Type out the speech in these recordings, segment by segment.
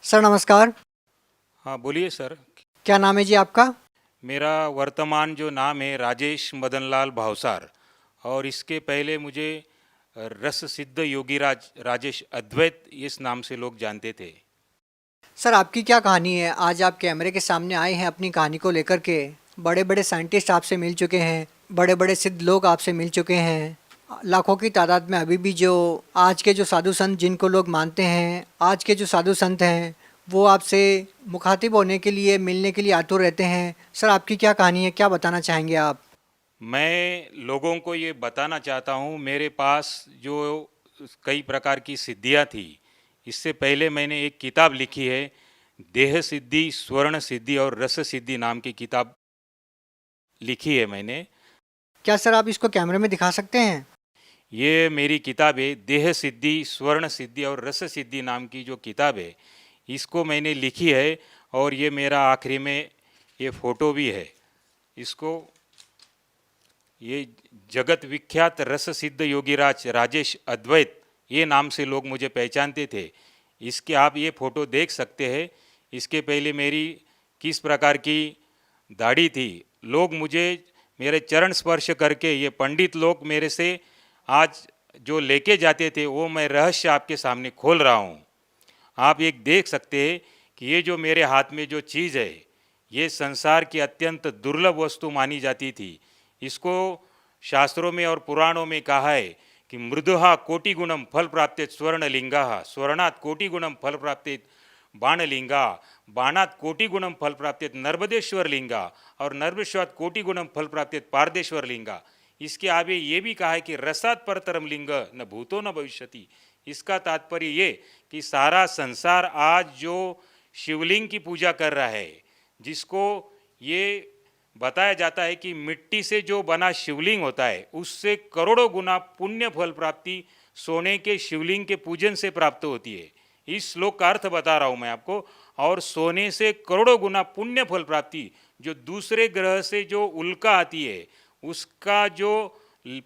Sir नमस्कार। हाँ बोलिए सर। क्या नाम है जी आपका? मेरा वर्तमान जो नाम है राजेश मदनलाल भावसार। और इसके पहले मुझे रस सिद्ध योगीराज राजेश अद्वैत इस नाम से लोग जानते थे। सर आपकी क्या कहानी है? आज आप कैमरे के सामने आए हैं अपनी कहानी को लेकर के। बड़े बड़े साइंटिस्ट आपसे मिल चुके हैं, बड़े बड़े सिद्ध लोग आपसे मिल चुके हैं। लाखों की तादाद में अभी भी जो आज के जो साधु संत जिनको लोग मानते हैं, आज के जो साधु संत हैं, वो आपसे मुखातिब होने के लिए, मिलने के लिए आतुर रहते हैं। सर आपकी क्या कहानी है, क्या बताना चाहेंगे आप? मैं लोगों को ये बताना चाहता हूँ, मेरे पास जो कई प्रकार की सिद्धियाँ थी। इससे पहले मैंने एक किताब लिखी है, देह सिद्धि, स्वर्ण सिद्धि और रस सिद्धि नाम की किताब लिखी है मैंने। क्या सर आप इसको कैमरे में दिखा सकते हैं? ये मेरी किताब है, देह सिद्धि, स्वर्ण सिद्धि और रस सिद्धि नाम की जो किताब है, इसको मैंने लिखी है। और ये मेरा आखिरी में ये फ़ोटो भी है। इसको ये जगत विख्यात रस सिद्ध योगीराज राजेश अद्वैत ये नाम से लोग मुझे पहचानते थे। इसके आप ये फ़ोटो देख सकते हैं। इसके पहले मेरी किस प्रकार की दाढ़ी थी। लोग मुझे मेरे चरण स्पर्श करके, ये पंडित लोग मेरे से आज जो लेके जाते थे, वो मैं रहस्य आपके सामने खोल रहा हूँ। आप एक देख सकते हैं कि ये जो मेरे हाथ में जो चीज़ है, ये संसार की अत्यंत दुर्लभ वस्तु मानी जाती थी। इसको शास्त्रों में और पुराणों में कहा है कि मृदुहा कोटिगुणम फल प्राप्तेत स्वर्णलिंगा, स्वर्णात् कोटिगुणम फल प्राप्तेत बाणलिंगा, बाणात् कोटिगुणम फल प्राप्तेत नर्मदेश्वर लिंगा और नर्मदेश्वरात् कोटिगुणम फल प्राप्तेत पारदेश्वर लिंगा। इसके आगे ये भी कहा है कि रसात परतरम लिंग न भूतो न भविष्यति। इसका तात्पर्य ये कि सारा संसार आज जो शिवलिंग की पूजा कर रहा है, जिसको ये बताया जाता है कि मिट्टी से जो बना शिवलिंग होता है, उससे करोड़ों गुना पुण्य फल प्राप्ति सोने के शिवलिंग के पूजन से प्राप्त होती है। इस श्लोक का अर्थ बता रहा हूँ मैं आपको। और सोने से करोड़ों गुना पुण्य फल प्राप्ति, जो दूसरे ग्रह से जो उल्का आती है, उसका जो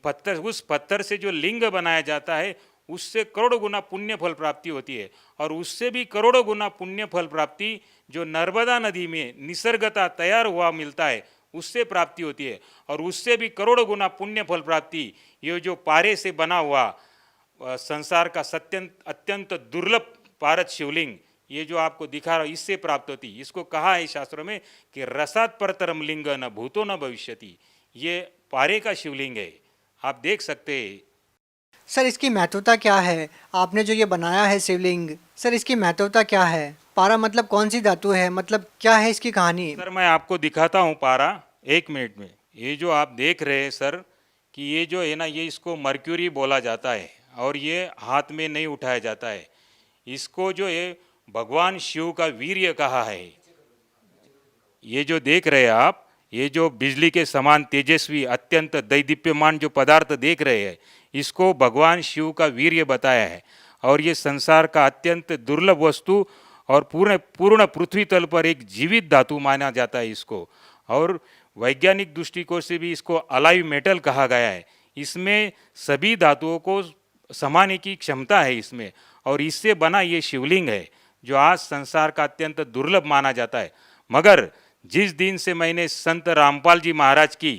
पत्थर, उस पत्थर से जो लिंग बनाया जाता है, उससे करोड़ों गुना पुण्य फल प्राप्ति होती है। और उससे भी करोड़ों गुना पुण्य फल प्राप्ति जो नर्मदा नदी में निसर्गता तैयार हुआ मिलता है, उससे प्राप्ति होती है। और उससे भी करोड़ों गुना पुण्य फल प्राप्ति ये जो पारे से बना हुआ संसार का अत्यंत दुर्लभ पारद शिवलिंग, ये जो आपको दिखा रहा हूँ, इससे प्राप्त होती। इसको कहा है शास्त्रों में कि रसात परतरम लिंग न भूतो न भविष्यति। ये पारे का शिवलिंग है, आप देख सकते हैं। सर इसकी महत्वता क्या है? आपने जो ये बनाया है शिवलिंग, सर इसकी महत्वता क्या है? पारा मतलब कौन सी धातु है, मतलब क्या है इसकी कहानी? सर मैं आपको दिखाता हूँ पारा, एक मिनट में। ये जो आप देख रहे हैं सर, कि ये जो है ना, ये इसको मर्क्यूरी बोला जाता है और ये हाथ में नहीं उठाया जाता है। इसको जो है भगवान शिव का वीर्य कहा है। ये जो देख रहे हैं आप, ये जो बिजली के समान तेजस्वी अत्यंत दैदीप्यमान जो पदार्थ देख रहे हैं, इसको भगवान शिव का वीर्य बताया है। और ये संसार का अत्यंत दुर्लभ वस्तु और पूर्ण पूर्ण पृथ्वी तल पर एक जीवित धातु माना जाता है इसको। और वैज्ञानिक दृष्टिकोण से भी इसको अलाइव मेटल कहा गया है। इसमें सभी धातुओं को समाने की क्षमता है इसमें। और इससे बना ये शिवलिंग है जो आज संसार का अत्यंत दुर्लभ माना जाता है। मगर जिस दिन से मैंने संत रामपाल जी महाराज की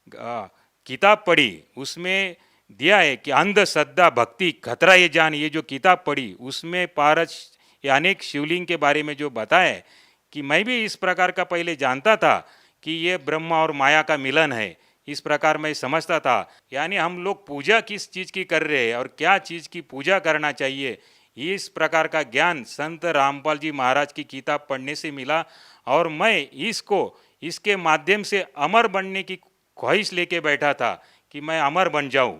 किताब पढ़ी, उसमें दिया है कि अंधश्रद्धा भक्ति खतरा ये जान, ये जो किताब पढ़ी उसमें पारस या अनेक शिवलिंग के बारे में जो बताया है, कि मैं भी इस प्रकार का पहले जानता था कि ये ब्रह्मा और माया का मिलन है, इस प्रकार मैं समझता था। यानी हम लोग पूजा किस चीज़ की कर रहे हैं और क्या चीज़ की पूजा करना चाहिए, इस प्रकार का ज्ञान संत रामपाल जी महाराज की किताब पढ़ने से मिला। और मैं इसको इसके माध्यम से अमर बनने की ख्वाहिश लेके बैठा था कि मैं अमर बन जाऊं,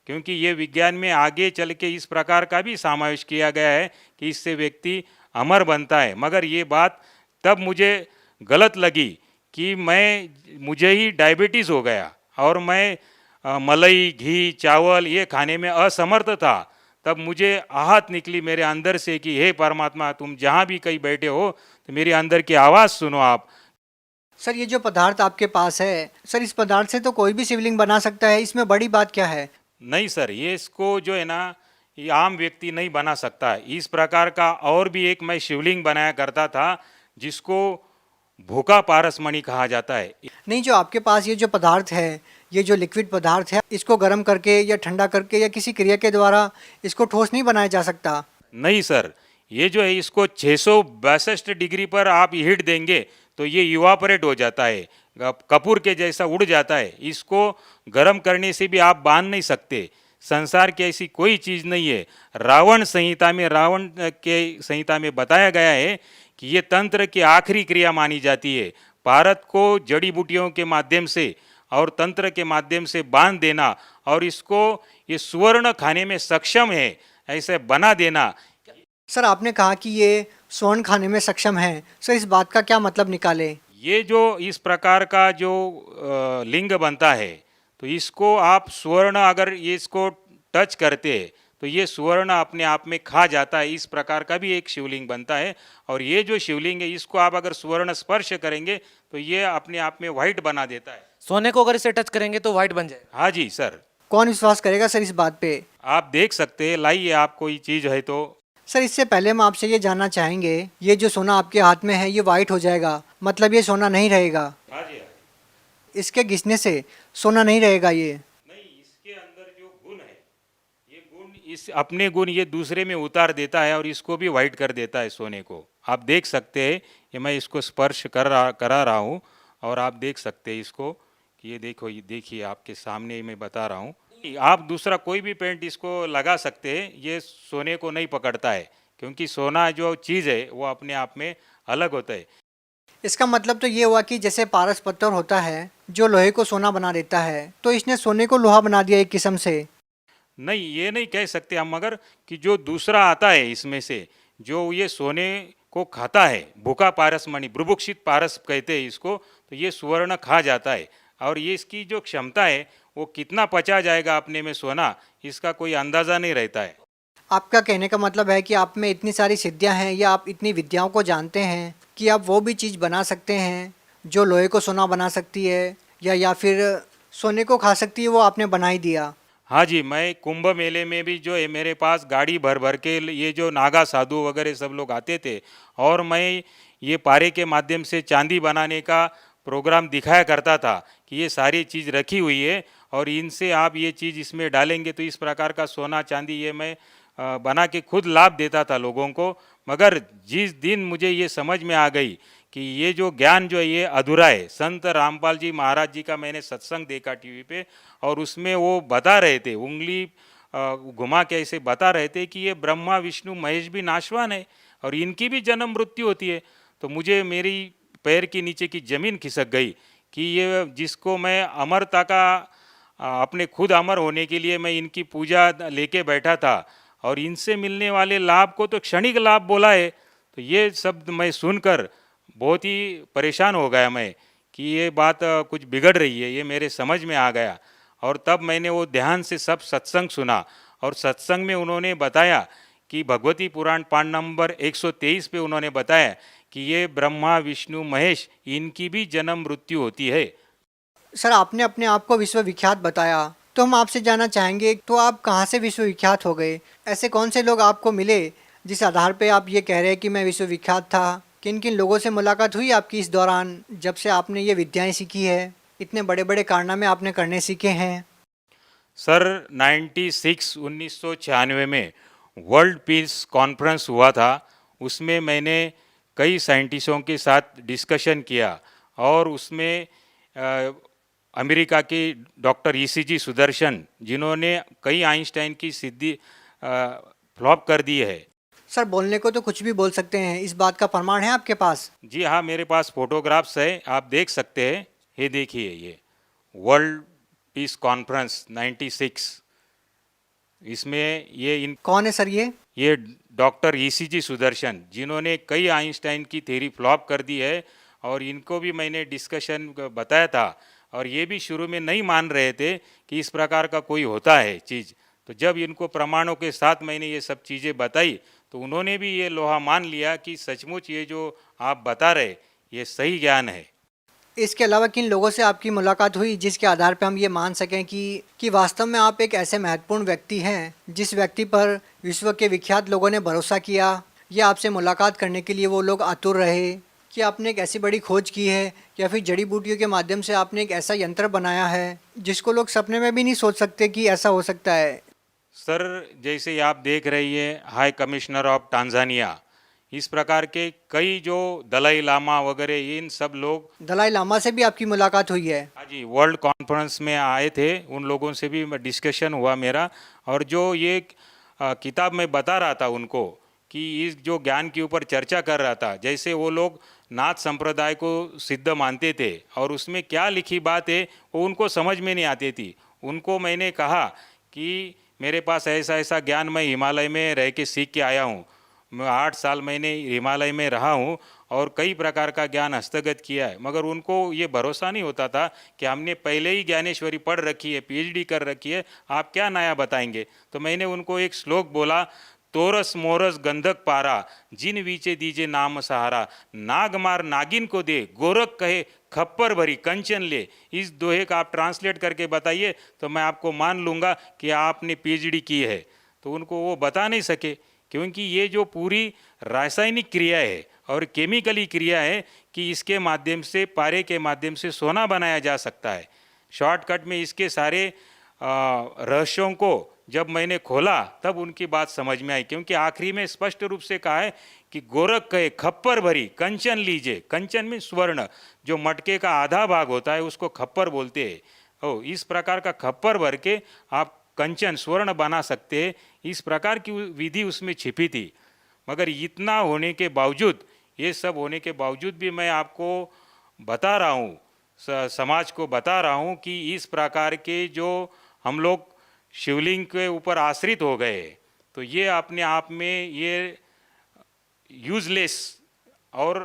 क्योंकि ये विज्ञान में आगे चल के इस प्रकार का भी समावेश किया गया है कि इससे व्यक्ति अमर बनता है। मगर ये बात तब मुझे गलत लगी कि मुझे ही डायबिटीज़ हो गया और मैं मलाई, घी, चावल ये खाने में असमर्थ था। तब मुझे आहत निकली मेरे अंदर से कि हे परमात्मा, तुम जहाँ भी कहीं बैठे हो तो मेरी अंदर की आवाज़ सुनो आप। सर ये जो पदार्थ आपके पास है, सर इस पदार्थ से तो कोई भी शिवलिंग बना सकता है, इसमें बड़ी बात क्या है? नहीं सर, ये इसको जो है ना, ये आम व्यक्ति नहीं बना सकता। इस प्रकार का और भी एक मैं शिवलिंग बनाया करता था जिसको भूखा पारसमणि कहा जाता है। नहीं, जो आपके पास ये जो पदार्थ है, ये जो लिक्विड पदार्थ है, इसको गर्म करके या ठंडा करके या किसी क्रिया के द्वारा इसको ठोस नहीं बनाया जा सकता। नहीं सर, ये जो है इसको 662 डिग्री पर आप हीट देंगे तो ये इवापोरेट हो जाता है, कपूर के जैसा उड़ जाता है। इसको गर्म करने से भी आप बांध नहीं सकते। संसार की ऐसी कोई चीज़ नहीं है। रावण के संहिता में बताया गया है कि ये तंत्र की आखिरी क्रिया मानी जाती है। भारत को जड़ी बूटियों के माध्यम से और तंत्र के माध्यम से बांध देना और इसको ये सुवर्ण खाने में सक्षम है ऐसे बना देना। सर, आपने कहा कि ये स्वर्ण खाने में सक्षम है। सर, इस बात का क्या मतलब निकाले? ये जो इस प्रकार का जो लिंग बनता है तो इसको आप स्वर्ण अगर ये इसको टच करते हैं तो ये स्वर्ण अपने आप में खा जाता है। इस प्रकार का भी एक शिवलिंग बनता है और ये जो शिवलिंग है इसको आप अगर स्वर्ण स्पर्श करेंगे तो ये अपने आप में व्हाइट बना देता है। सोने को अगर इसे टच करेंगे तो व्हाइट बन जाएगा। हाँ जी सर, कौन विश्वास करेगा सर इस बात पे? आप देख सकते हैं, लाइए आप कोई चीज़ है तो। सर, इससे पहले हम आपसे ये जानना चाहेंगे, ये जो सोना आपके हाथ में है ये वाइट हो जाएगा, मतलब ये सोना नहीं रहेगा? हाँ जी, हाँ जी। इसके घिसने से सोना नहीं रहेगा ये? नहीं, इसके अंदर जो गुण है ये गुण इस अपने गुण ये दूसरे में उतार देता है और इसको भी वाइट कर देता है सोने को। आप देख सकते हैं कि मैं इसको स्पर्श करा रहा हूँ और आप देख सकते हैं इसको कि ये देखो, ये देखिए आपके सामने ही मैं बता रहा हूँ। आप दूसरा कोई भी पेंट इसको लगा सकते हैं, ये सोने को नहीं पकड़ता है क्योंकि सोना जो चीज़ है वो अपने आप में अलग होता है। इसका मतलब तो ये हुआ कि जैसे पारस पत्थर होता है जो लोहे को सोना बना देता है, तो इसने सोने को लोहा बना दिया एक किस्म से। नहीं, ये नहीं कह सकते हम, मगर कि जो दूसरा आता है इसमें से जो ये सोने को खाता है, भूखा पारसमणि, बुभुक्षित पारस कहते हैं इसको, तो ये सुवर्ण खा जाता है और ये इसकी जो क्षमता है वो कितना पचा जाएगा अपने में सोना, इसका कोई अंदाज़ा नहीं रहता है। आपका कहने का मतलब है कि आप में इतनी सारी सिद्धियां हैं या आप इतनी विद्याओं को जानते हैं कि आप वो भी चीज़ बना सकते हैं जो लोहे को सोना बना सकती है या फिर सोने को खा सकती है, वो आपने बना ही दिया। हाँ जी, मैं कुंभ मेले में भी जो है मेरे पास गाड़ी भर भर के ये जो नागा साधु वगैरह सब लोग आते थे और मैं ये पारे के माध्यम से चांदी बनाने का प्रोग्राम दिखाया करता था कि ये सारी चीज़ रखी हुई है और इनसे आप ये चीज़ इसमें डालेंगे तो इस प्रकार का सोना चांदी ये मैं बना के खुद लाभ देता था लोगों को। मगर जिस दिन मुझे ये समझ में आ गई कि ये जो ज्ञान जो है ये अधूरा है, संत रामपाल जी महाराज जी का मैंने सत्संग देखा टीवी पे और उसमें वो बता रहे थे, उंगली घुमा के ऐसे बता रहे थे कि ये ब्रह्मा विष्णु महेश भी नाशवान है और इनकी भी जन्म मृत्यु होती है। तो मुझे मेरी पैर के नीचे की ज़मीन खिसक गई कि ये जिसको मैं अमरता का अपने खुद अमर होने के लिए मैं इनकी पूजा लेके बैठा था और इनसे मिलने वाले लाभ को तो क्षणिक लाभ बोला है। तो ये शब्द मैं सुनकर बहुत ही परेशान हो गया मैं कि ये बात कुछ बिगड़ रही है, ये मेरे समझ में आ गया। और तब मैंने वो ध्यान से सब सत्संग सुना और सत्संग में उन्होंने बताया कि भगवती पुराण पाठ नंबर 123 पे उन्होंने बताया कि ये ब्रह्मा विष्णु महेश इनकी भी जन्म मृत्यु होती है। सर, आपने अपने आप को विश्वविख्यात बताया, तो हम आपसे जानना चाहेंगे, तो आप कहाँ से विश्वविख्यात हो गए? ऐसे कौन से लोग आपको मिले जिस आधार पे आप ये कह रहे हैं कि मैं विश्वविख्यात था? किन किन लोगों से मुलाकात हुई आपकी इस दौरान जब से आपने ये विद्याएं सीखी है, इतने बड़े बड़े कारनामे आपने करने सीखे हैं? सर 1996 में वर्ल्ड पीस कॉन्फ्रेंस हुआ था, उसमें मैंने कई साइंटिस्टों के साथ डिस्कशन किया और उसमें अमेरिका के डॉक्टर ईसीजी सुदर्शन जिन्होंने कई आइंस्टाइन की सिद्धि फ्लॉप कर दी है। सर, बोलने को तो कुछ भी बोल सकते हैं, इस बात का प्रमाण है आपके पास? जी हाँ, मेरे पास फोटोग्राफ्स है, आप देख सकते हैं। ये देखिए, ये वर्ल्ड पीस कॉन्फ्रेंस 96, इसमें ये इन कौन है सर ये? डॉक्टर ईसीजी सुदर्शन जिन्होंने कई आइंस्टाइन की थ्योरी फ्लॉप कर दी है और इनको भी मैंने डिस्कशन बताया था और ये भी शुरू में नहीं मान रहे थे कि इस प्रकार का कोई होता है चीज़। तो जब इनको प्रमाणों के साथ मैंने ये सब चीज़ें बताई तो उन्होंने भी ये लोहा मान लिया कि सचमुच ये जो आप बता रहे ये सही ज्ञान है। इसके अलावा किन लोगों से आपकी मुलाकात हुई जिसके आधार पर हम ये मान सकें कि वास्तव में आप एक ऐसे महत्वपूर्ण व्यक्ति हैं जिस व्यक्ति पर विश्व के विख्यात लोगों ने भरोसा किया या आपसे मुलाकात करने के लिए वो लोग आतुर रहे कि आपने एक ऐसी बड़ी खोज की है या फिर जड़ी बूटियों के माध्यम से आपने एक ऐसा यंत्र बनाया है जिसको लोग सपने में भी नहीं सोच सकते कि ऐसा हो सकता है। सर, जैसे आप देख रही है हाई कमिश्नर ऑफ टांजानिया, इस प्रकार के कई जो दलाई लामा वगैरह इन सब लोग, दलाई लामा से भी आपकी मुलाकात हुई है? हाँ जी, वर्ल्ड कॉन्फ्रेंस में आए थे, उन लोगों से भी डिस्कशन हुआ मेरा। और जो ये किताब में बता रहा था उनको कि इस जो ज्ञान के ऊपर चर्चा कर रहा था, जैसे वो लोग नाथ संप्रदाय को सिद्ध मानते थे और उसमें क्या लिखी बात है वो उनको समझ में नहीं आती थी। उनको मैंने कहा कि मेरे पास ऐसा ऐसा ज्ञान मैं हिमालय में रह के सीख के आया हूँ, मैं 8 साल मैंने हिमालय में रहा हूँ और कई प्रकार का ज्ञान हस्तगत किया है, मगर उनको ये भरोसा नहीं होता था कि हमने पहले ही ज्ञानेश्वरी पढ़ रखी है, पीएचडी कर रखी है, आप क्या नया बताएंगे। तो मैंने उनको एक श्लोक बोला, तोरस मोरस गंधक पारा, जिन वीचे दीजे नाम सहारा, नाग मार नागिन को दे, गोरख कहे खप्पर भरी कंचन ले। इस दोहे का आप ट्रांसलेट करके बताइए तो मैं आपको मान लूँगा कि आपने पीएचडी की है। तो उनको वो बता नहीं सके, क्योंकि ये जो पूरी रासायनिक क्रिया है और केमिकली क्रिया है कि इसके माध्यम से, पारे के माध्यम से सोना बनाया जा सकता है। शॉर्टकट में इसके सारे रहस्यों को जब मैंने खोला तब उनकी बात समझ में आई, क्योंकि आखिरी में स्पष्ट रूप से कहा है कि गोरख कहे खप्पर भरी कंचन लीजिए। कंचन में स्वर्ण, जो मटके का आधा भाग होता है उसको खप्पर बोलते हैं। ओ, इस प्रकार का खप्पर भर के आप कंचन स्वर्ण बना सकते हैं, इस प्रकार की विधि उसमें छिपी थी। मगर इतना होने के बावजूद, ये सब होने के बावजूद भी मैं आपको बता रहा हूँ, समाज को बता रहा हूँ कि इस प्रकार के जो हम लोग शिवलिंग के ऊपर आश्रित हो गए, तो ये अपने आप में ये यूजलेस और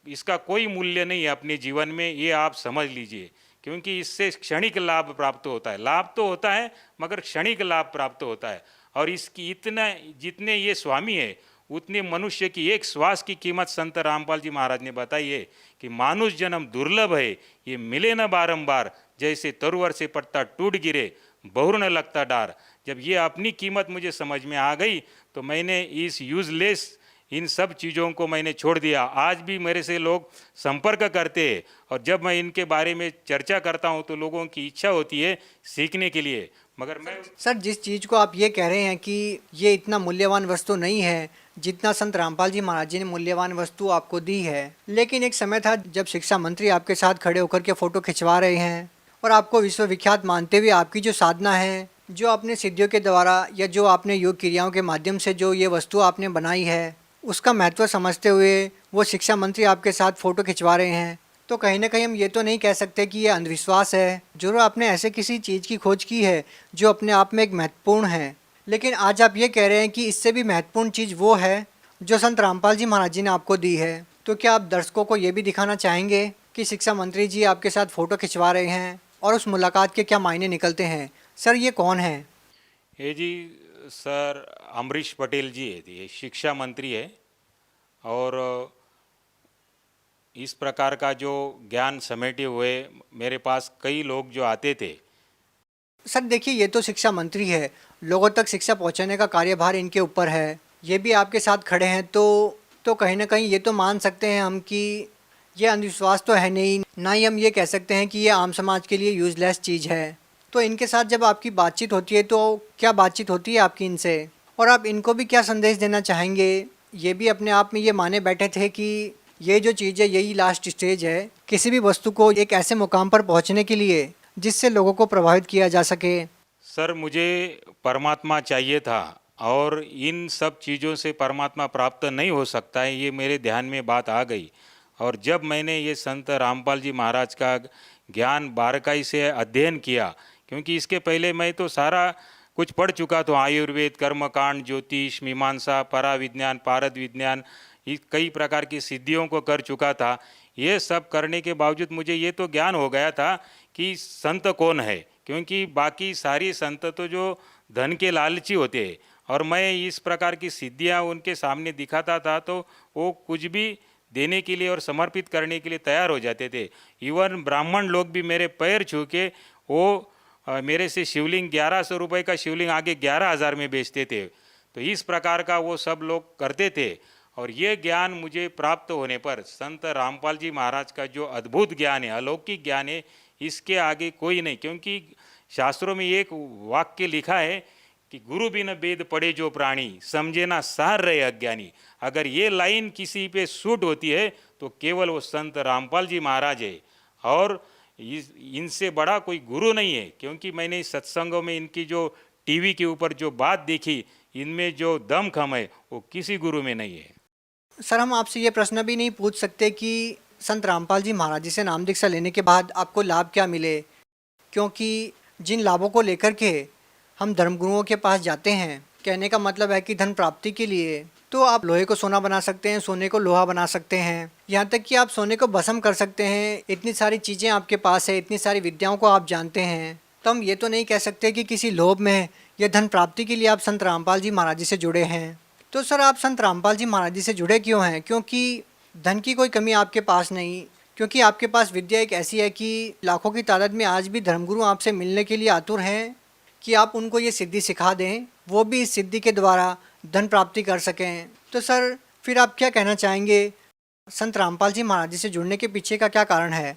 इसका कोई मूल्य नहीं है अपने जीवन में, ये आप समझ लीजिए। क्योंकि इससे क्षणिक लाभ प्राप्त होता है, लाभ तो होता है मगर क्षणिक लाभ प्राप्त होता है। और इसकी इतना, जितने ये स्वामी है उतने मनुष्य की एक श्वास की कीमत संत रामपाल जी महाराज ने बताई है कि मानुष जन्म दुर्लभ है, ये मिले न बारंबार, जैसे तरुवर से पत्ता टूट गिरे बहुर न लगता डार। जब ये अपनी कीमत मुझे समझ में आ गई तो मैंने इस यूजलेस इन सब चीज़ों को मैंने छोड़ दिया। आज भी मेरे से लोग संपर्क करते हैं और जब मैं इनके बारे में चर्चा करता हूं तो लोगों की इच्छा होती है सीखने के लिए। मगर मैं सर, जिस चीज़ को आप ये कह रहे हैं कि ये इतना मूल्यवान वस्तु नहीं है जितना संत रामपाल जी महाराज जी ने मूल्यवान वस्तु आपको दी है, लेकिन एक समय था जब शिक्षा मंत्री आपके साथ खड़े होकर के फ़ोटो खिंचवा रहे हैं और आपको विश्वविख्यात मानते हुए आपकी जो साधना है, जो आपने सिद्धियों के द्वारा या जो आपने योग क्रियाओं के माध्यम से जो ये वस्तु आपने बनाई है, उसका महत्व समझते हुए वो शिक्षा मंत्री आपके साथ फ़ोटो खिंचवा रहे हैं, तो कहीं ना कहीं हम ये तो नहीं कह सकते कि ये अंधविश्वास है। जरूर आपने ऐसे किसी चीज़ की खोज की है जो अपने आप में एक महत्वपूर्ण है, लेकिन आज आप ये कह रहे हैं कि इससे भी महत्वपूर्ण चीज़ वो है जो संत रामपाल जी महाराज जी ने आपको दी है। तो क्या आप दर्शकों को ये भी दिखाना चाहेंगे कि शिक्षा मंत्री जी आपके साथ फ़ोटो खिंचवा रहे हैं और उस मुलाकात के क्या मायने निकलते हैं? सर, ये कौन है? ये जी सर अमरीश पटेल जी है, ये शिक्षा मंत्री है। और इस प्रकार का जो ज्ञान समेटे हुए मेरे पास कई लोग जो आते थे। सर देखिए, ये तो शिक्षा मंत्री है, लोगों तक शिक्षा पहुंचाने का कार्यभार इनके ऊपर है, ये भी आपके साथ खड़े हैं, तो कहीं ना कहीं ये तो मान सकते हैं हम कि ये अंधविश्वास तो है नहीं, ना ही हम ये कह सकते हैं कि ये आम समाज के लिए यूजलेस चीज़ है। तो इनके साथ जब आपकी बातचीत होती है तो क्या बातचीत होती है आपकी इनसे, और आप इनको भी क्या संदेश देना चाहेंगे? ये भी अपने आप में ये माने बैठे थे कि ये जो चीज़ है यही लास्ट स्टेज है किसी भी वस्तु को एक ऐसे मुकाम पर पहुंचने के लिए जिससे लोगों को प्रभावित किया जा सके। सर, मुझे परमात्मा चाहिए था और इन सब चीज़ों से परमात्मा प्राप्त नहीं हो सकता है, ये मेरे ध्यान में बात आ गई। और जब मैंने ये संत रामपाल जी महाराज का ज्ञान बारकाई से अध्ययन किया, क्योंकि इसके पहले मैं तो सारा कुछ पढ़ चुका था, आयुर्वेद, कर्मकांड, ज्योतिष, मीमांसा, पराविज्ञान, पारद विज्ञान, कई प्रकार की सिद्धियों को कर चुका था। ये सब करने के बावजूद मुझे ये तो ज्ञान हो गया था कि संत कौन है, क्योंकि बाकी सारी संत तो जो धन के लालची होते हैं, और मैं इस प्रकार की सिद्धियां उनके सामने दिखाता था तो वो कुछ भी देने के लिए और समर्पित करने के लिए तैयार हो जाते थे। इवन ब्राह्मण लोग भी मेरे पैर छू के वो मेरे से शिवलिंग 1100 रुपये का शिवलिंग आगे 11,000 में बेचते थे। तो इस प्रकार का वो सब लोग करते थे। और ये ज्ञान मुझे प्राप्त होने पर संत रामपाल जी महाराज का जो अद्भुत ज्ञान है, अलौकिक ज्ञान है, इसके आगे कोई नहीं। क्योंकि शास्त्रों में एक वाक्य लिखा है कि गुरु बिन वेद पढ़े जो प्राणी, समझे ना सार रहे अज्ञानी। अगर ये लाइन किसी पे सूट होती है तो केवल वो संत रामपाल जी महाराज है, और इनसे बड़ा कोई गुरु नहीं है। क्योंकि मैंने इस सत्संगों में इनकी जो टीवी के ऊपर जो बात देखी, इनमें जो दमखम है वो किसी गुरु में नहीं है। सर, हम आपसे ये प्रश्न भी नहीं पूछ सकते कि संत रामपाल जी महाराज जी से नाम दीक्षा लेने के बाद आपको लाभ क्या मिले, क्योंकि जिन लाभों को लेकर के हम धर्मगुरुओं के पास जाते हैं, कहने का मतलब है कि धन प्राप्ति के लिए तो आप लोहे को सोना बना सकते हैं, सोने को लोहा बना सकते हैं, यहाँ तक कि आप सोने को भस्म कर सकते हैं। इतनी सारी चीज़ें आपके पास है, इतनी सारी विद्याओं को आप जानते हैं, तो हम ये तो नहीं कह सकते कि किसी लोभ में या धन प्राप्ति के लिए आप संत रामपाल जी महाराज जी से जुड़े हैं। तो सर, आप संत रामपाल जी महाराज जी से जुड़े क्यों हैं? क्योंकि धन की कोई कमी आपके पास नहीं, क्योंकि आपके पास विद्या एक ऐसी है कि लाखों की तादाद में आज भी धर्मगुरु आपसे मिलने के लिए आतुर हैं कि आप उनको ये सिद्धि सिखा दें, वो भी इस सिद्धि के द्वारा धन प्राप्ति कर सकें। तो सर, फिर आप क्या कहना चाहेंगे, संत रामपाल जी महाराज जी से जुड़ने के पीछे का क्या कारण है?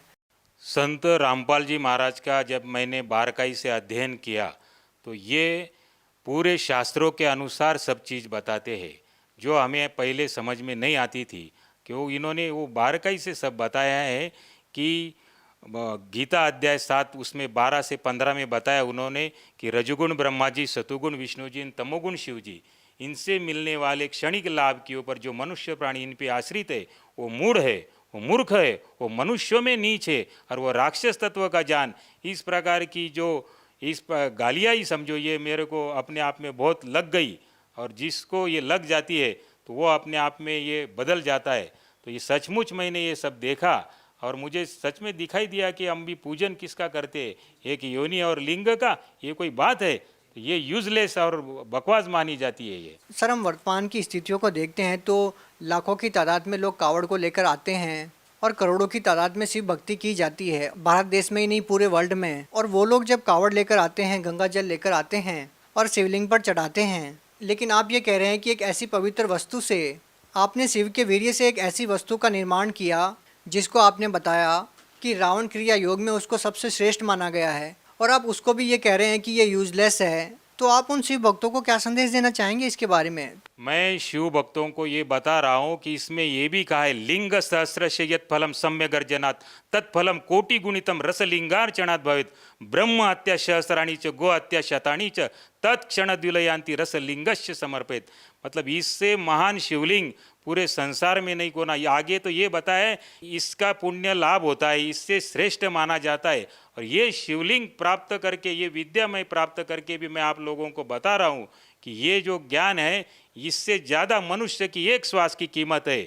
संत रामपाल जी महाराज का जब मैंने बारकाई से अध्ययन किया तो ये पूरे शास्त्रों के अनुसार सब चीज़ बताते हैं, जो हमें पहले समझ में नहीं आती थी। क्यों इन्होंने वो बारकाई से सब बताया है कि गीता अध्याय 7 उसमें 12 से 15 में बताया उन्होंने कि रजोगुण ब्रह्मा जी, सतुगुण विष्णु जी, तमोगुण शिव जी, इनसे मिलने वाले क्षणिक लाभ के ऊपर जो मनुष्य प्राणी इन पे आश्रित है वो मूढ़ है, वो मूर्ख है, वो मनुष्यों में नीच है, और वो राक्षस तत्व का जान। इस प्रकार की जो इस गालियाँ ही समझो, ये मेरे को अपने आप में बहुत लग गई। और जिसको ये लग जाती है तो वो अपने आप में ये बदल जाता है। तो ये सचमुच मैंने ये सब देखा और मुझे सच में दिखाई दिया कि हम भी पूजन किसका करते हैं, एक योनि और लिंग का, ये कोई बात है? तो ये यूजलेस और बकवास मानी जाती है ये। सर, हम वर्तमान की स्थितियों को देखते हैं तो लाखों की तादाद में लोग कावड़ को लेकर आते हैं और करोड़ों की तादाद में शिव भक्ति की जाती है, भारत देश में ही नहीं पूरे वर्ल्ड में। और वो लोग जब कावड़ लेकर आते हैं, गंगा जल लेकर आते हैं और शिवलिंग पर चढ़ाते हैं, लेकिन आप ये कह रहे हैं कि एक ऐसी पवित्र वस्तु से आपने शिव के वीर्य से एक ऐसी वस्तु का निर्माण किया जिसको आपने बताया कि रावण क्रिया योग में उसको सबसे श्रेष्ठ माना गया है, और आप उसको भी ये कह रहे हैं कि ये यूजलेस है। तो आप उन शिव भक्तों को क्या संदेश देना चाहेंगे इसके बारे में? मैं शिव भक्तों को ये बता रहा हूँ कि इसमें ये भी कहा है, लिंग सहस्र से यत् फलम सम्य गर्जनात् तत्फलम कोटि गुणितम रसलिंगार्चनात् भवेत् ब्रह्म हत्या सहस्राणी च गो हत्या शतानी च तत्क्षण द्विलयांति रसलिंगस्य समर्पित। मतलब इससे महान शिवलिंग पूरे संसार में नहीं कोना। आगे तो ये बताया इसका पुण्य लाभ होता है, इससे श्रेष्ठ माना जाता है। और ये शिवलिंग प्राप्त करके, ये विद्या मैं प्राप्त करके भी मैं आप लोगों को बता रहा हूँ कि ये जो ज्ञान है इससे ज़्यादा मनुष्य की एक श्वास की कीमत है।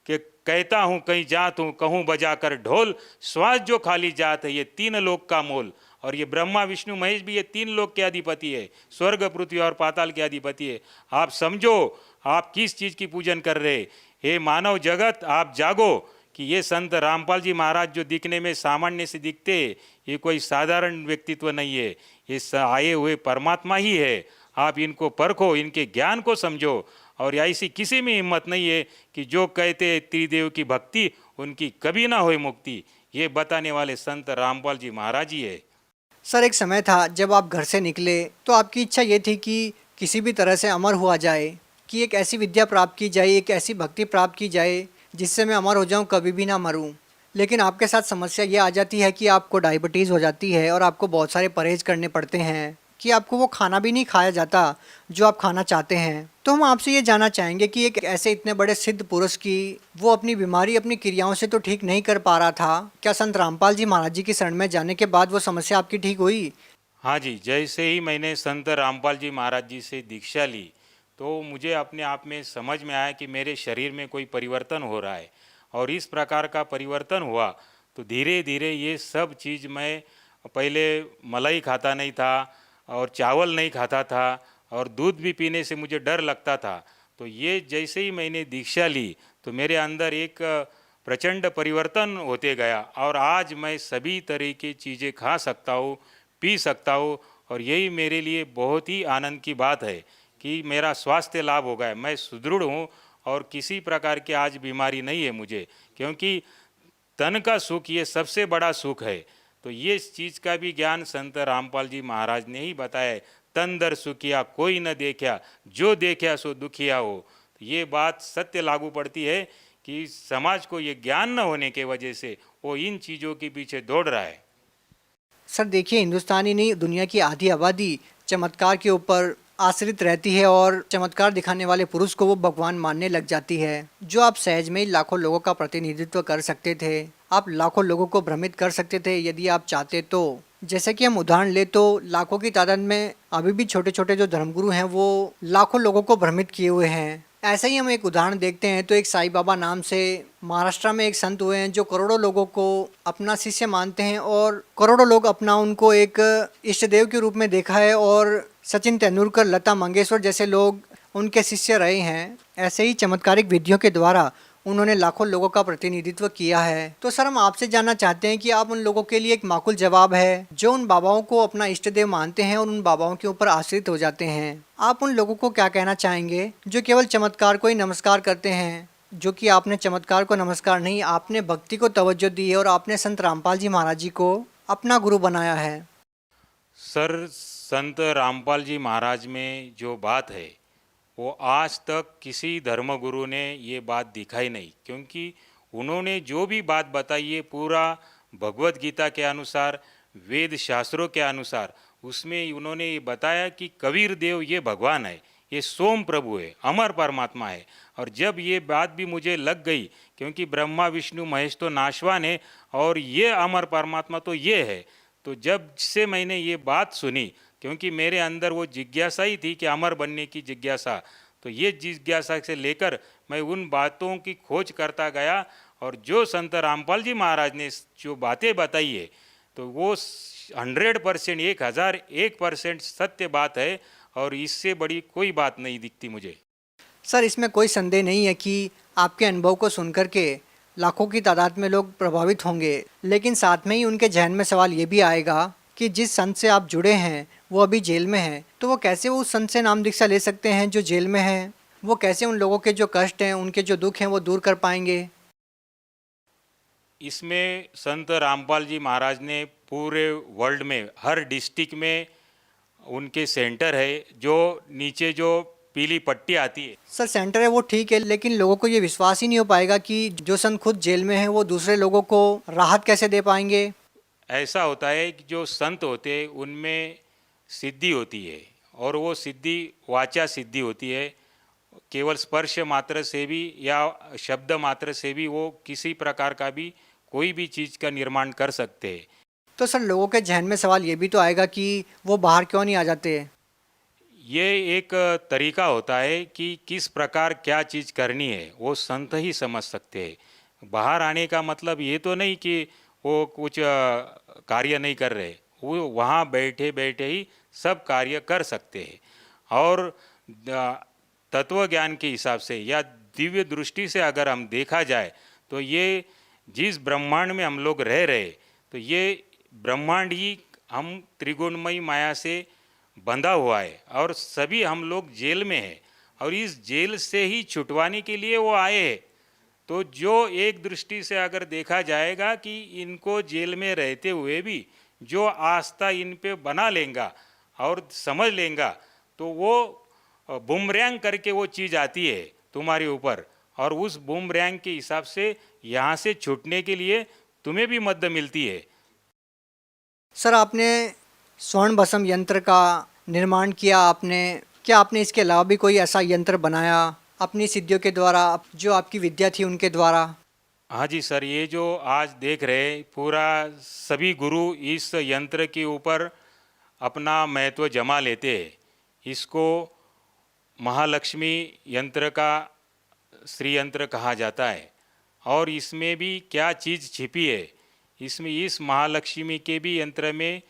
कि कहता हूँ कहीं जात हूँ, कहूँ बजा कर ढोल, श्वास जो खाली जात है ये 3 लोक का मोल। और ये ब्रह्मा विष्णु महेश भी ये 3 लोक के अधिपति है, स्वर्ग पृथ्वी और पाताल के अधिपति है। आप समझो आप किस चीज़ की पूजन कर रहे। हे मानव जगत, आप जागो कि ये संत रामपाल जी महाराज जो दिखने में सामान्य से दिखते, ये कोई साधारण व्यक्तित्व नहीं है, ये आए हुए परमात्मा ही है। आप इनको परखो, इनके ज्ञान को समझो। और ऐसी किसी में हिम्मत नहीं है कि जो कहते त्रिदेव की भक्ति उनकी कभी ना होए मुक्ति, ये बताने वाले संत रामपाल जी महाराज ही है। सर, एक समय था जब आप घर से निकले तो आपकी इच्छा ये थी कि किसी भी तरह से अमर हुआ जाए, कि एक ऐसी विद्या प्राप्त की जाए, एक ऐसी भक्ति प्राप्त की जाए जिससे मैं अमर हो जाऊं, कभी भी ना मरूं। लेकिन आपके साथ समस्या ये आ जाती है कि आपको डायबिटीज़ हो जाती है और आपको बहुत सारे परहेज़ करने पड़ते हैं, कि आपको वो खाना भी नहीं खाया जाता जो आप खाना चाहते हैं। तो हम आपसे ये जानना चाहेंगे कि एक ऐसे इतने बड़े सिद्ध पुरुष की वो अपनी बीमारी अपनी क्रियाओं से तो ठीक नहीं कर पा रहा था, क्या संत रामपाल जी महाराज जी की शरण में जाने के बाद वो समस्या आपकी ठीक हुई? हाँ जी, जैसे ही मैंने संत रामपाल जी महाराज जी से दीक्षा ली तो मुझे अपने आप में समझ में आया कि मेरे शरीर में कोई परिवर्तन हो रहा है। और इस प्रकार का परिवर्तन हुआ तो धीरे धीरे ये सब चीज़, मैं पहले मलाई खाता नहीं था और चावल नहीं खाता था और दूध भी पीने से मुझे डर लगता था। तो ये जैसे ही मैंने दीक्षा ली तो मेरे अंदर एक प्रचंड परिवर्तन होते गया और आज मैं सभी तरह की चीज़ें खा सकता हूँ, पी सकता हूँ और यही मेरे लिए बहुत ही आनंद की बात है कि मेरा स्वास्थ्य लाभ हो गया, मैं सुदृढ़ हूँ और किसी प्रकार की आज बीमारी नहीं है मुझे, क्योंकि तन का सुख ये सबसे बड़ा सुख है। तो ये चीज़ का भी ज्ञान संत रामपाल जी महाराज ने ही बताया है। तन दर सुखिया कोई न देखा, जो देखा सो दुखिया हो। तो ये बात सत्य लागू पड़ती है कि समाज को ये ज्ञान न होने के वजह से वो इन चीज़ों के पीछे दौड़ रहा है। सर देखिए, हिंदुस्तानी नहीं दुनिया की आधी आबादी चमत्कार के ऊपर आश्रित रहती है और चमत्कार दिखाने वाले पुरुष को वो भगवान मानने लग जाती है। जो आप सहज में ही लाखों लोगों का प्रतिनिधित्व कर सकते थे, आप लाखों लोगों को भ्रमित कर सकते थे यदि आप चाहते तो। जैसे कि हम उदाहरण ले तो लाखों की तादाद में अभी भी छोटे छोटे जो धर्मगुरु हैं वो लाखों लोगों को भ्रमित किए हुए हैं। ऐसे ही हम एक उदाहरण देखते हैं तो एक साईं बाबा नाम से महाराष्ट्र में एक संत हुए हैं जो करोड़ों लोगों को अपना शिष्य मानते हैं और करोड़ों लोग अपना उनको एक इष्ट देव के रूप में देखा है और सचिन तेंदुलकर, लता मंगेशकर जैसे लोग उनके शिष्य रहे हैं। ऐसे ही चमत्कारिक विधियों के द्वारा उन्होंने लाखों लोगों का प्रतिनिधित्व किया है। तो सर हम आपसे जानना चाहते हैं कि आप उन लोगों के लिए एक माकूल जवाब है जो उन बाबाओं को अपना इष्ट देव मानते हैं और उन बाबाओं के ऊपर आश्रित हो जाते हैं। आप उन लोगों को क्या कहना चाहेंगे जो केवल चमत्कार को ही नमस्कार करते हैं? जो कि आपने चमत्कार को नमस्कार नहीं, आपने भक्ति को तवज्जो दी है और आपने संत रामपाल जी महाराज जी को अपना गुरु बनाया है। सर, संत रामपाल जी महाराज में जो बात है वो आज तक किसी धर्मगुरु ने ये बात दिखाई नहीं, क्योंकि उन्होंने जो भी बात बताई है पूरा भगवत गीता के अनुसार, वेद शास्त्रों के अनुसार, उसमें उन्होंने ये बताया कि कबीर देव ये भगवान है, ये सोम प्रभु है, अमर परमात्मा है। और जब ये बात भी मुझे लग गई, क्योंकि ब्रह्मा विष्णु महेश तो नाशवान है और ये अमर परमात्मा तो ये है, तो जब से मैंने ये बात सुनी, क्योंकि मेरे अंदर वो जिज्ञासा ही थी कि अमर बनने की जिज्ञासा, तो ये जिज्ञासा से लेकर मैं उन बातों की खोज करता गया और जो संत रामपाल जी महाराज ने जो बातें बताई है तो वो 100%, 1001% सत्य बात है और इससे बड़ी कोई बात नहीं दिखती मुझे। सर इसमें कोई संदेह नहीं है कि आपके अनुभव को सुनकर के लाखों की तादाद में लोग प्रभावित होंगे, लेकिन साथ में ही उनके जहन में सवाल ये भी आएगा कि जिस संत से आप जुड़े हैं वो अभी जेल में है, तो वो कैसे वो उस संत से नाम दीक्षा ले सकते हैं जो जेल में है? वो कैसे उन लोगों के जो कष्ट हैं, उनके जो दुख हैं वो दूर कर पाएंगे? इसमें संत रामपाल जी महाराज ने पूरे वर्ल्ड में हर डिस्ट्रिक्ट में उनके सेंटर है, जो नीचे जो पीली पट्टी आती है। सर सेंटर है वो ठीक है, लेकिन लोगों को ये विश्वास ही नहीं हो पाएगा कि जो संत खुद जेल में है वो दूसरे लोगों को राहत कैसे दे पाएंगे? ऐसा होता है कि जो संत होते हैं उनमें सिद्धि होती है और वो सिद्धि वाचा सिद्धि होती है। केवल स्पर्श मात्र से भी या शब्द मात्र से भी वो किसी प्रकार का भी कोई भी चीज़ का निर्माण कर सकते हैं। तो सर लोगों के जहन में सवाल ये भी तो आएगा कि वो बाहर क्यों नहीं आ जाते? ये एक तरीका होता है कि किस प्रकार क्या चीज़ करनी है वो संत ही समझ सकते हैं। बाहर आने का मतलब ये तो नहीं कि वो कुछ कार्य नहीं कर रहे, वो वहाँ बैठे बैठे ही सब कार्य कर सकते हैं। और तत्व ज्ञान के हिसाब से या दिव्य दृष्टि से अगर हम देखा जाए तो ये जिस ब्रह्मांड में हम लोग रह रहे, तो ये ब्रह्मांड ही हम त्रिगुणमयी माया से बंधा हुआ है और सभी हम लोग जेल में हैं और इस जेल से ही छुटवाने के लिए वो आए हैं। तो जो एक दृष्टि से अगर देखा जाएगा कि इनको जेल में रहते हुए भी जो आस्था इन पे बना लेगा और समझ लेगा, तो वो बूमरैंग करके वो चीज़ आती है तुम्हारे ऊपर और उस बूमरैंग के हिसाब से यहाँ से छूटने के लिए तुम्हें भी मदद मिलती है। सर आपने स्वर्ण भस्म यंत्र का निर्माण किया, आपने क्या आपने इसके अलावा भी कोई ऐसा यंत्र बनाया अपनी सिद्धियों के द्वारा, जो आपकी विद्या थी उनके द्वारा? हाँ जी सर, ये जो आज देख रहे पूरा सभी गुरु इस यंत्र के ऊपर अपना महत्व जमा लेते हैं। इसको महालक्ष्मी यंत्र का श्री यंत्र कहा जाता है और इसमें भी क्या चीज़ छिपी है, इसमें इस महालक्ष्मी के भी यंत्र में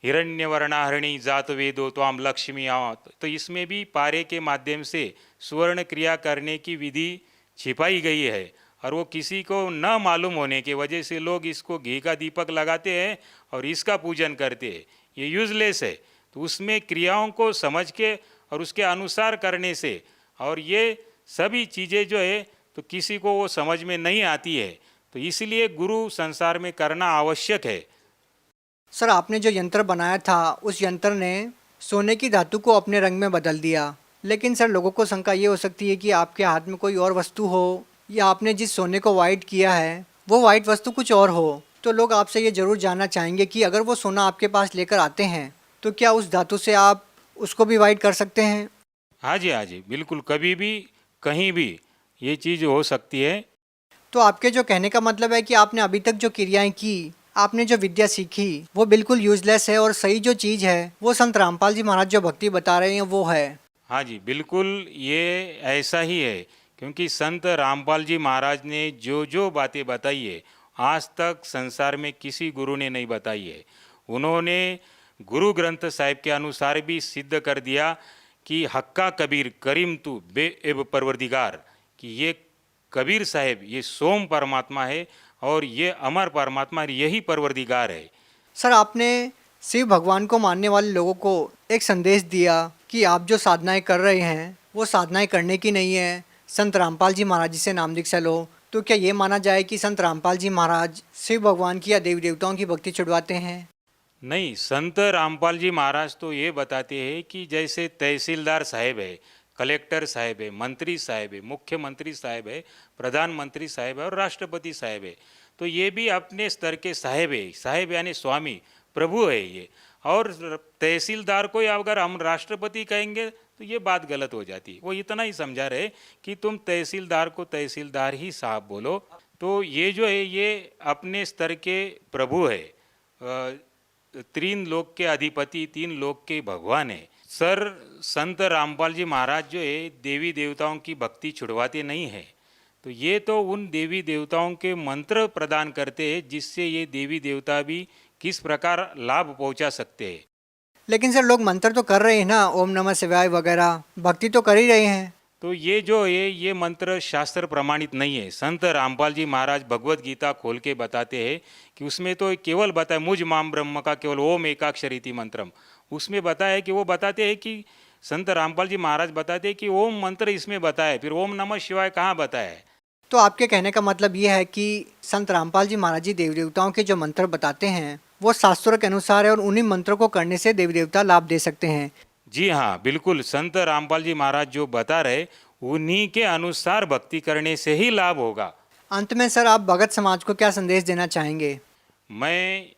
हिरण्यवर्णाहरिणी जात वेदो त्वाम लक्ष्मी आवत, तो इसमें भी पारे के माध्यम से सुवर्ण क्रिया करने की विधि छिपाई गई है और वो किसी को न मालूम होने की वजह से लोग इसको घी का दीपक लगाते हैं और इसका पूजन करते हैं। ये यूजलेस है। तो उसमें क्रियाओं को समझ के और उसके अनुसार करने से, और ये सभी चीज़ें जो है तो किसी को वो समझ में नहीं आती है, तो इसलिए गुरु संसार में करना आवश्यक है। सर आपने जो यंत्र बनाया था उस यंत्र ने सोने की धातु को अपने रंग में बदल दिया, लेकिन सर लोगों को शंका ये हो सकती है कि आपके हाथ में कोई और वस्तु हो या आपने जिस सोने को वाइट किया है वो वाइट वस्तु कुछ और हो। तो लोग आपसे ये ज़रूर जानना चाहेंगे कि अगर वो सोना आपके पास लेकर आते हैं तो क्या उस धातु से आप उसको भी वाइट कर सकते हैं? हाँ जी, बिल्कुल, कभी भी कहीं भी ये चीज़ हो सकती है। तो आपके जो कहने का मतलब है कि आपने अभी तक जो क्रियाएं की, आपने जो विद्या सीखी वो बिल्कुल यूजलेस है और सही जो चीज़ है वो संत रामपाल जी महाराज जो भक्ति बता रहे हैं वो है। हाँ जी, बिल्कुल ये ऐसा ही है, क्योंकि संत रामपाल जी महाराज ने जो जो बातें बताई है आज तक संसार में किसी गुरु ने नहीं बताई है। उन्होंने गुरु ग्रंथ साहिब के अनुसार भी सिद्ध कर दिया कि हक्का कबीर करीम तू बे एब परवरदिगार, कि ये कबीर साहेब ये सोम परमात्मा है और ये अमर परमात्मा, यही परवरदिगार है। सर आपने शिव भगवान को मानने वाले लोगों को एक संदेश दिया कि आप जो साधनाएं कर रहे हैं वो साधनाएं करने की नहीं है, संत रामपाल जी महाराज जी से नाम दीक्षा लो। तो क्या ये माना जाए कि संत रामपाल जी महाराज शिव भगवान की या देवी देवताओं की भक्ति छुड़वाते हैं? नहीं, संत रामपाल जी महाराज तो ये बताते हैं कि जैसे तहसीलदार साहेब है, कलेक्टर साहेब है, मंत्री साहेब है, मुख्यमंत्री साहेब है, प्रधानमंत्री साहेब है और राष्ट्रपति साहेब है, तो ये भी अपने स्तर के साहेब है। साहेब यानी स्वामी, प्रभु है ये। और तहसीलदार को अगर हम राष्ट्रपति कहेंगे तो ये बात गलत हो जाती है। वो इतना ही समझा रहे कि तुम तहसीलदार को तहसीलदार ही साहब बोलो। तो ये जो है ये अपने स्तर के प्रभु है, तीन लोक के अधिपति, तीन लोक के भगवान है। सर संत रामपाल जी महाराज जो है देवी देवताओं की भक्ति छुड़वाते नहीं है, तो ये तो उन देवी देवताओं के मंत्र प्रदान करते हैं जिससे ये देवी देवता भी किस प्रकार लाभ पहुंचा सकते हैं। लेकिन सर लोग मंत्र तो कर रहे हैं ना, ओम नमः शिवाय वगैरह, भक्ति तो कर ही रहे हैं। तो ये जो है ये मंत्र शास्त्र प्रमाणित नहीं है। संत रामपाल जी महाराज भगवत गीता खोल के बताते हैं कि उसमें तो केवल बताया मुझ माम ब्रह्म का केवल ओम एकाक्षरीति मंत्रम, उसमें बताया है कि वो बताते हैं कि संत रामपाल जी महाराज बताते हैं कि ओम मंत्र इसमें बताया, फिर ओम नमः शिवाय कहाँ बताया है। तो आपके कहने का मतलब ये है कि संत रामपाल जी महाराज जी देवी देवताओं के जो मंत्र बताते हैं वो शास्त्रों के अनुसार है और उन्हीं मंत्रों को करने से देवी देवता लाभ दे सकते हैं। जी हाँ, बिल्कुल, संत रामपाल जी महाराज जो बता रहे उन्हीं के अनुसार भक्ति करने से ही लाभ होगा। अंत में सर आप भगत समाज को क्या संदेश देना चाहेंगे? मैं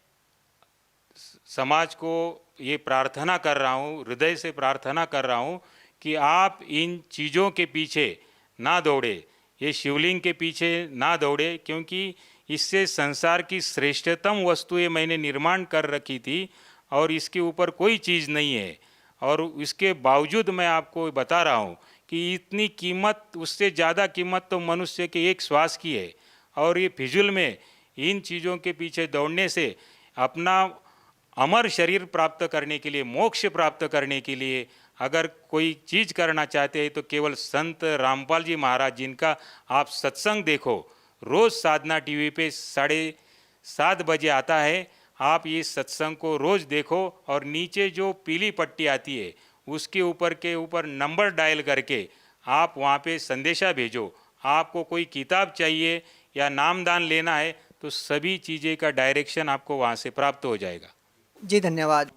समाज को ये प्रार्थना कर रहा हूँ, हृदय से प्रार्थना कर रहा हूँ कि आप इन चीज़ों के पीछे ना दौड़े, ये शिवलिंग के पीछे ना दौड़े, क्योंकि इससे संसार की श्रेष्ठतम वस्तुएं मैंने निर्माण कर रखी थी और इसके ऊपर कोई चीज़ नहीं है। और इसके बावजूद मैं आपको बता रहा हूँ कि इतनी कीमत, उससे ज़्यादा कीमत तो मनुष्य के एक श्वास की है। और ये फिजूल में इन चीज़ों के पीछे दौड़ने से अपना अमर शरीर प्राप्त करने के लिए, मोक्ष प्राप्त करने के लिए अगर कोई चीज़ करना चाहते हैं तो केवल संत रामपाल जी महाराज जिनका आप सत्संग देखो, रोज़ साधना टीवी पे 7:30 बजे आता है, आप ये सत्संग को रोज़ देखो और नीचे जो पीली पट्टी आती है उसके ऊपर नंबर डायल करके आप वहाँ पे संदेशा भेजो। आपको कोई किताब चाहिए या नामदान लेना है तो सभी चीज़ें का डायरेक्शन आपको वहाँ से प्राप्त हो जाएगा। जी धन्यवाद।